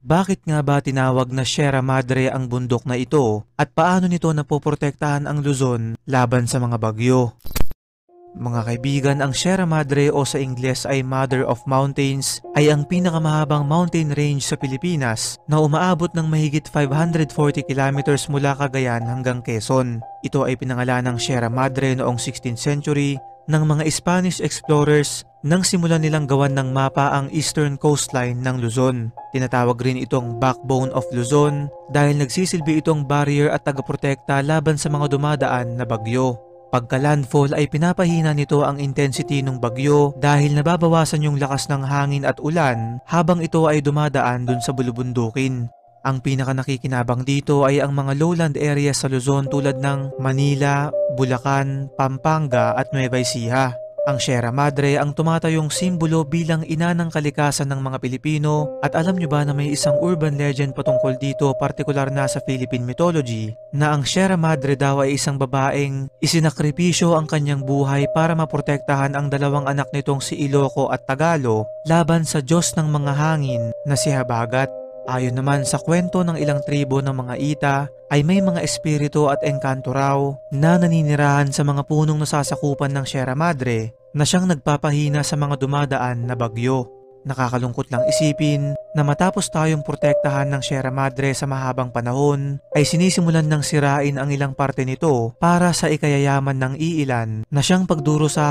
Bakit nga ba tinawag na Sierra Madre ang bundok na ito at paano nito napoprotektahan ang Luzon laban sa mga bagyo? Mga kaibigan, ang Sierra Madre o sa Ingles ay Mother of Mountains ay ang pinakamahabang mountain range sa Pilipinas na umaabot ng mahigit 540 kilometers mula Cagayan hanggang Quezon. Ito ay pinangalan ng Sierra Madre noong 16th century ng mga Spanish explorers nang simulan nilang gawan ng mapa ang eastern coastline ng Luzon. Tinatawag rin itong Backbone of Luzon dahil nagsisilbi itong barrier at tagaprotekta laban sa mga dumadaan na bagyo. Pagka-landfall ay pinapahina nito ang intensity ng bagyo dahil nababawasan yung lakas ng hangin at ulan habang ito ay dumadaan dun sa bulubundukin. Ang pinakanakikinabang dito ay ang mga lowland areas sa Luzon tulad ng Manila, Bulacan, Pampanga at Nueva Ecija. Ang Sierra Madre ang tumatayong simbolo bilang ina ng kalikasan ng mga Pilipino at alam nyo ba na may isang urban legend patungkol dito partikular na sa Philippine mythology na ang Sierra Madre daw ay isang babaeng isinakripisyo ang kanyang buhay para maprotektahan ang dalawang anak nitong si Iloco at Tagalo laban sa Diyos ng mga hangin na si Habagat. Ayon naman sa kwento ng ilang tribo ng mga Ita ay may mga espiritu at engkanto raw na naninirahan sa mga punong nasasakupan ng Sierra Madre na siyang nagpapahina sa mga dumadaan na bagyo. Nakakalungkot lang isipin na matapos tayong protektahan ng Sierra Madre sa mahabang panahon ay sinisimulan ng sirain ang ilang parte nito para sa ikayayaman ng iilan na siyang pagdurusa